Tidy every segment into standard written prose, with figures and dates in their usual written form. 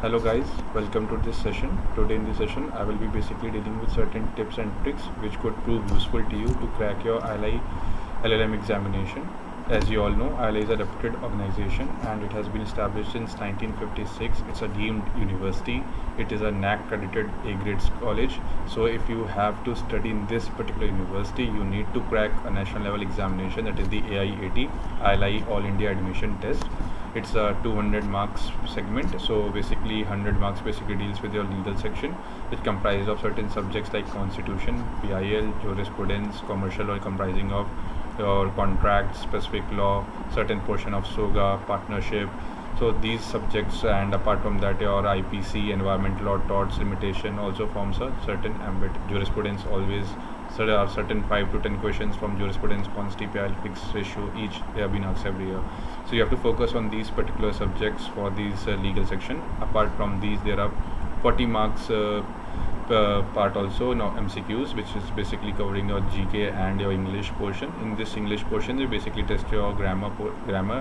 Hello guys, welcome to this session. Today in this session, I will be basically dealing with certain tips and tricks which could prove useful to you to crack your ILI LLM examination. As you all know, ILI is a reputed organization and it has been established since 1956. It's a deemed university. It is a NAC accredited A-grade college. So if you have to study in this particular university, you need to crack a national level examination, that is the AIAT, ILI All India Admission Test. It's a 200 marks segment, so basically 100 marks basically deals with your legal section, which comprises of certain subjects like constitution, PIL, jurisprudence, commercial law, comprising of your contracts, specific law, certain portion of SOGA, partnership. So these subjects, and apart from that your IPC, environmental law, torts, limitation also forms a certain ambit. Jurisprudence always, so there are certain 5 to 10 questions from jurisprudence, consti, PIL, fixed ratio, each they have been asked every year. So you have to focus on these particular subjects for these legal section. Apart from these, there are 40 marks part also now MCQs, which is basically covering your GK and your English portion. In this English portion, they basically test your grammar,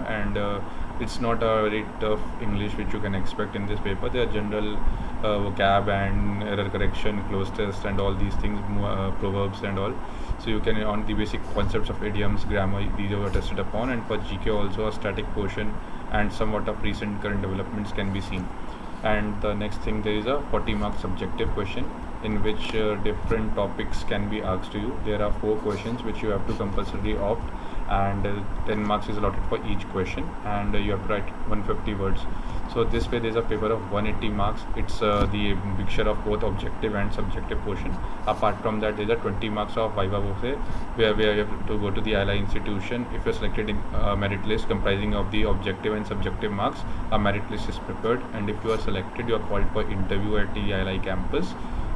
and it's not a very tough English which you can expect in this paper. There are general vocab and error correction, close test, and all these things, proverbs and all. So you can, on the basic concepts of idioms, grammar, these are tested upon. And for GK also a static portion and somewhat of recent current developments can be seen. And the next thing, there is a 40 mark subjective question in which different topics can be asked to you. There are 4 questions which you have to compulsorily opt, and 10 marks is allotted for each question, and you have to write 150 words. So this way there is a paper of 180 marks. It's the mixture of both objective and subjective portion. Apart from that, there is a 20 marks of viva voce, where you have to go to the ILI institution. If you're selected in a merit list comprising of the objective and subjective marks, a merit list is prepared, and if you are selected, you are called for interview at the ILI campus,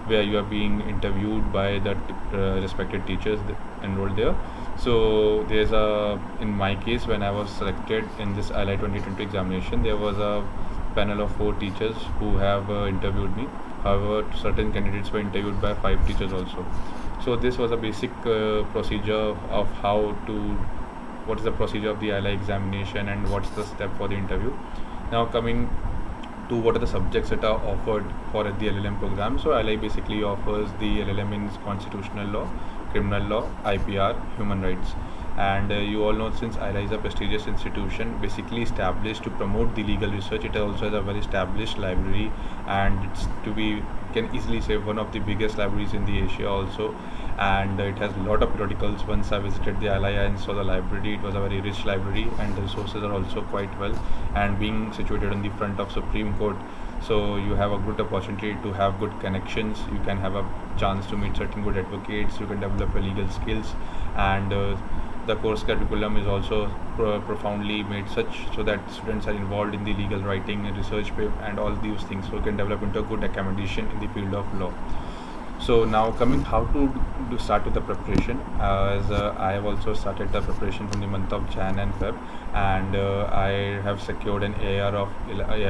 where you are being interviewed by the respected teachers enrolled there. So there's in my case, when I was selected in this ILI 2020 examination, there was a panel of 4 teachers who have interviewed me. However, certain candidates were interviewed by 5 teachers also. So this was a basic procedure of what is the procedure of the ILI examination and what's the step for the interview. Now coming to what are the subjects that are offered for the LLM program. So ILI basically offers the LLM in constitutional law, criminal law, IPR, human rights. And you all know, since ILI is a prestigious institution basically established to promote the legal research, it also has a very established library, and it's to be, can easily say, one of the biggest libraries in the Asia also. And it has a lot of periodicals. Once I visited the ILI and saw the library, it was a very rich library, and the resources are also quite well. And being situated in the front of Supreme Court, so you have a good opportunity to have good connections. You can have a chance to meet certain good advocates. You can develop your legal skills, and the course curriculum is also profoundly made such so that students are involved in the legal writing and research and all these things, so you can develop into a good accommodation in the field of law. So now coming how to start with the preparation, as I have also started the preparation from the month of Jan and Feb, and I have secured an AR of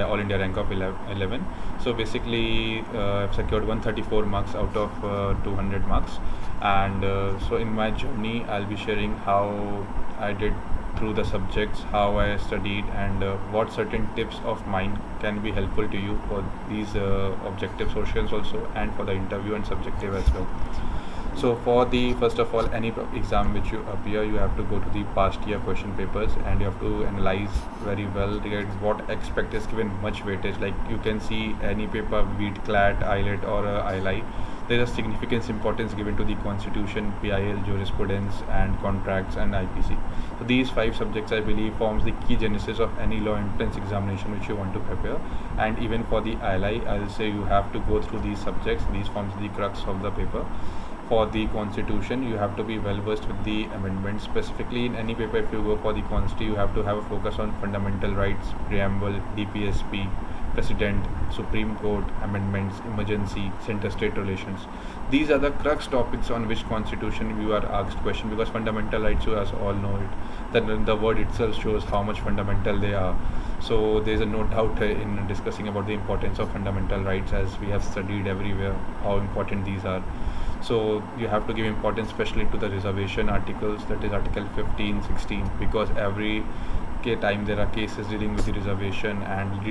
All India rank of 11. So basically I've secured 134 marks out of 200 marks. And so in my journey I'll be sharing how I did through the subjects, how I studied, and what certain tips of mine can be helpful to you for these objective socials also, and for the interview and subjective as well. So for the first of all, any exam which you appear, you have to go to the past year question papers, and you have to analyze very well regarding what aspect is given much weightage. Like you can see any paper, be it CLAT, ILET or ILI, there is significant importance given to the constitution, PIL, jurisprudence, and contracts, and IPC. So these 5 subjects, I believe, forms the key genesis of any law entrance examination which you want to prepare. And even for the ILI, I will say you have to go through these subjects. These forms the crux of the paper. For the constitution, you have to be well versed with the amendments. Specifically in any paper, if you go for the consti, you have to have a focus on fundamental rights, preamble, DPSP, President, Supreme Court, amendments, emergency, center-state relations. These are the crux topics on which constitution you are asked question, because fundamental rights, you as all know it, that the word itself shows how much fundamental they are. So there is no doubt in discussing about the importance of fundamental rights, as we have studied everywhere how important these are. So you have to give importance especially to the reservation articles, that is article 15, 16, because every time there are cases dealing with the reservation, and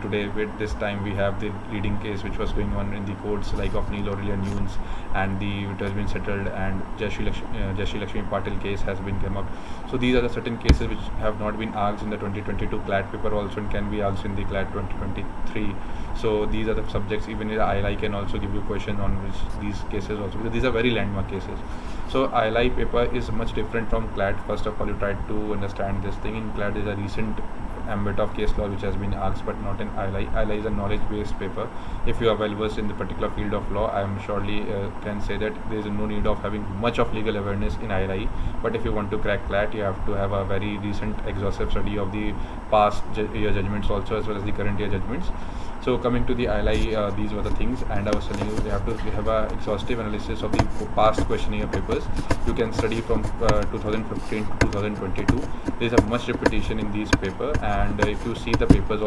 today with this time we have the leading case which was going on in the courts like of Neil Aurelian Nunes, and it has been settled, and Jashi Lakshmi Patil case has been come up. So these are the certain cases which have not been asked in the 2022 CLAT paper also, and can be asked in the CLAT 2023. So these are the subjects. Even in the ILI can also give you question on which these cases also, because these are very landmark cases. So ILI paper is much different from CLAT. First of all, you try to understand this thing. In CLAT is a recent ambit of case law which has been asked, but not in ILI. ILI is a knowledge-based paper. If you are well versed in the particular field of law, I am surely can say that there is no need of having much of legal awareness in ILI. But if you want to crack CLAT, you have to have a very recent exhaustive study of the past year judgments also, as well as the current year judgments. So coming to the ILI, these were the things, and I was telling you, they have to have a exhaustive analysis of the past questionnaire papers. You can study from 2015 to 2022. There is a much repetition in these paper, and if you see the papers,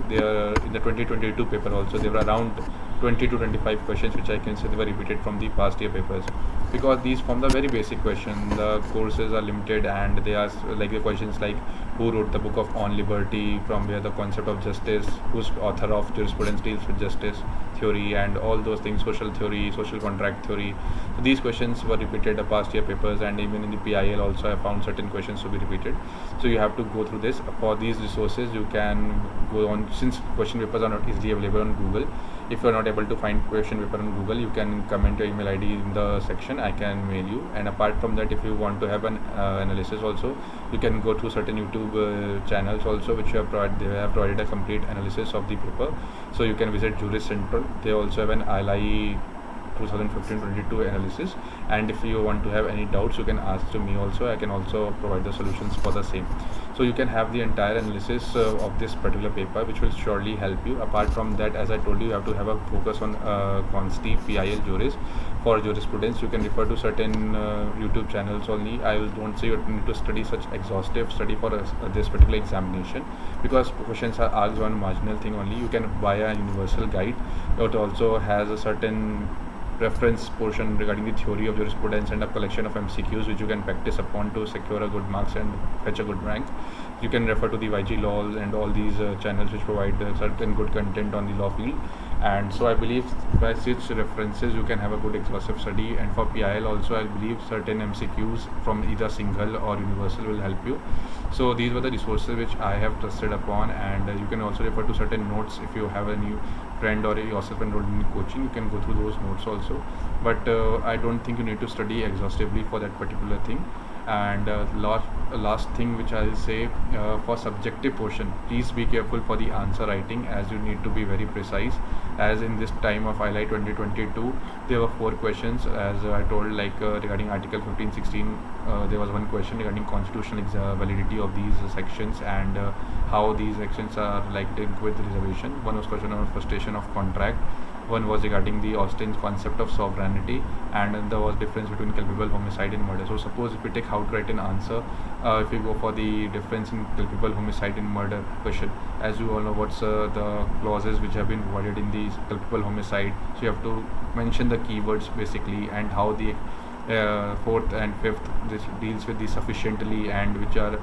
they are in the 2022 paper also, there were around 20 to 25 questions which I can say they were repeated from the past year papers, because these form the very basic question. The courses are limited, and they are like the questions like who wrote the book of On Liberty, from where the concept of justice, who's author of jurisprudence deals with justice theory, and all those things, social theory, social contract theory. So these questions were repeated the past year papers, and even in the PIL also I found certain questions to be repeated. So you have to go through this. For these resources, you can go on, since question papers are not easily available on Google. If you are not able to find question paper on Google, you can comment your email ID in the section. I can mail you. And apart from that, if you want to have an analysis also, you can go to certain YouTube channels also, which they have provided a complete analysis of the paper. So you can visit Juris Central. They also have an ILI 2015-22 analysis, and if you want to have any doubts, you can ask to me also. I can also provide the solutions for the same. So you can have the entire analysis of this particular paper, which will surely help you. Apart from that, as I told you, you have to have a focus on Consti, PIL, Juris. For jurisprudence, you can refer to certain YouTube channels only. I don't say you need to study such exhaustive study for this particular examination, because questions are asked on marginal thing only. You can buy a universal guide. It also has a certain reference portion regarding the theory of jurisprudence and a collection of MCQs which you can practice upon to secure a good marks and fetch a good rank. You can refer to the YG Law and all these channels which provide certain good content on the law field. And so I believe by such references you can have a good exhaustive study. And for PIL also, I believe certain MCQs from either single or universal will help you. So these were the resources which I have trusted upon, and you can also refer to certain notes. If you have any friend or yourself enrolled in coaching, you can go through those notes also. But I don't think you need to study exhaustively for that particular thing. And last thing which I will say, for subjective portion, please be careful for the answer writing, as you need to be very precise. As in this time of ILI 2022, there were 4 questions, as I told, like regarding Article 15-16, there was one question regarding constitutional validity of these sections, and how these sections are like linked with reservation. One was question on frustration of contract. One was regarding the Austin's concept of sovereignty, and there was difference between culpable homicide and murder. So suppose if we take how to write an answer, if we go for the difference in culpable homicide and murder question, as you all know what's the clauses which have been provided in the culpable homicide. So you have to mention the keywords basically, and how the 4th and 5th this deals with the sufficiently, and which are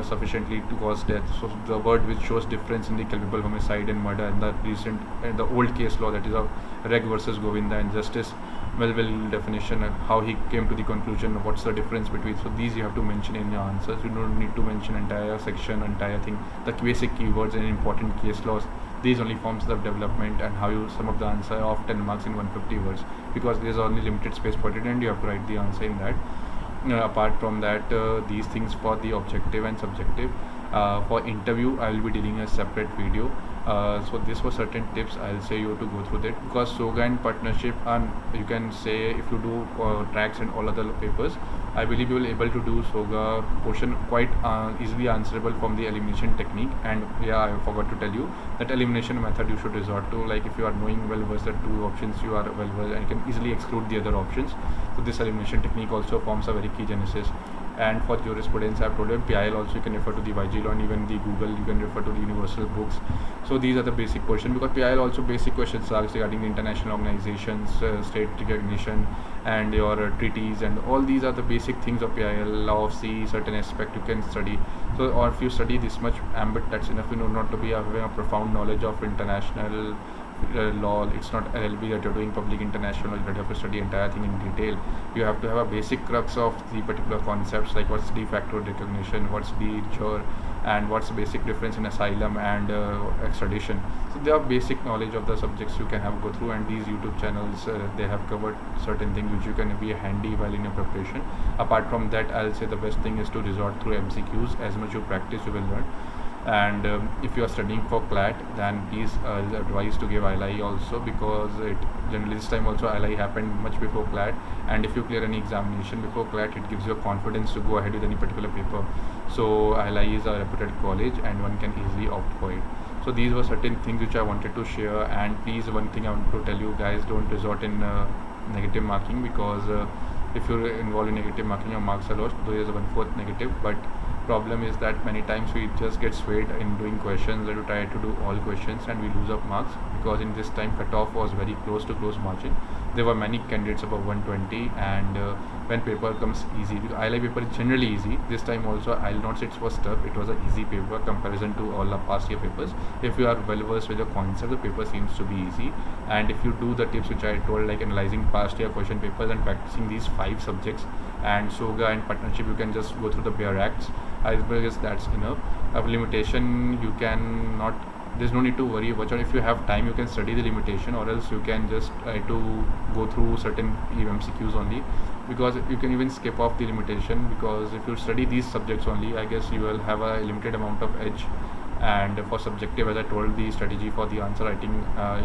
sufficiently to cause death. So the word which shows difference in the culpable homicide and murder, and the recent and the old case law, that is of Reg versus Govinda, and Justice Melville definition, and how he came to the conclusion of what's the difference between. So these you have to mention in your answers. You don't need to mention entire section, entire thing. The basic keywords and important case laws, these only forms the development, and how you sum up the answer of 10 marks in 150 words, because there is only limited space for it, and you have to write the answer in that. Apart from that, these things for the objective and subjective. For interview, I will be dealing a separate video. So this was certain tips I'll say you to go through that, because SOGA and partnership, and you can say if you do tracks and all other papers, I believe you will able to do SOGA portion quite easily answerable from the elimination technique. And yeah, I forgot to tell you that elimination method you should resort to, like if you are knowing well versed that 2 options you are well versed, and you can easily exclude the other options. So this elimination technique also forms a very key genesis. And for jurisprudence, I've told you, PIL also you can refer to the YG law, and even the Google you can refer to the universal books. So these are the basic questions, because PIL also basic questions are regarding the international organizations, state recognition, and your treaties, and all these are the basic things of PIL. Law of sea, certain aspect you can study. So, or if you study this much ambit, that's enough. You know, not to be having a profound knowledge of international law. It's not LLB that you're doing public international, that you have to study entire thing in detail. You have to have a basic crux of the particular concepts, like what's de facto recognition, what's the jure, and what's the basic difference in asylum and extradition. So there are basic knowledge of the subjects you can have go through, and these YouTube channels they have covered certain things which you can be handy while in your preparation. Apart from that, I'll say the best thing is to resort through MCQs. As much you practice, you will learn. And if you are studying for CLAT, then please advise to give ILI also, because it generally this time also ILI happened much before CLAT, and if you clear any examination before CLAT, it gives you a confidence to go ahead with any particular paper. So ILI is a reputed college and one can easily opt for it. So these were certain things which I wanted to share. And please, one thing I want to tell you guys, don't resort in negative marking, because if you're involved in negative marking, your marks are lost, though there's a 1/4 negative. But problem is that many times we just get swayed in doing questions, that we try to do all questions and we lose up marks, because in this time cutoff was very close to close margin. There were many candidates above 120, and when paper comes easy, because ILI paper is generally easy. This time also I'll not say it was tough, it was an easy paper comparison to all the past year papers. If you are well versed with the concept, the paper seems to be easy. And if you do the tips which I told, like analyzing past year question papers and practicing these 5 subjects and SOGA and partnership, you can just go through the bare acts. I guess that's enough. Of limitation, you can not, there's no need to worry about it. If you have time, you can study the limitation, or else you can just try to go through certain MCQs only, because you can even skip off the limitation, because if you study these subjects only, I guess you will have a limited amount of edge. And for subjective, as I told, the strategy for the answer writing,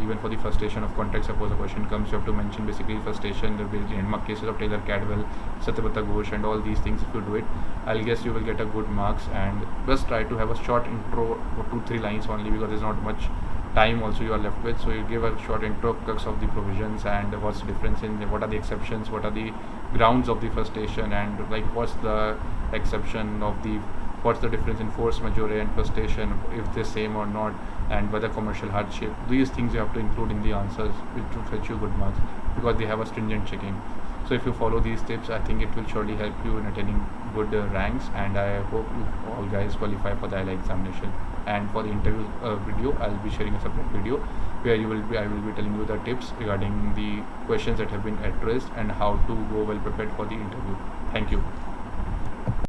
even for the frustration of context, suppose a question comes, you have to mention basically frustration, the landmark cases of Taylor Cadwell, Satyabata Ghosh, and all these things. If you do it, I'll guess you will get a good marks. And just try to have a short intro, 2-3 lines only, because there's not much time also you are left with. So you give a short intro, crux of the provisions, and what's the difference in, what are the exceptions, what are the grounds of the frustration, and like what's the exception of the, what's the difference in force majeure and frustration, if they're same or not, and whether commercial hardship. These things you have to include in the answers, which will fetch you good marks, because they have a stringent checking. So if you follow these tips, I think it will surely help you in attaining good ranks, and I hope you all guys qualify for the ILI examination. And for the interview video, I'll be sharing a separate video where I will be telling you the tips regarding the questions that have been addressed and how to go well prepared for the interview. Thank you.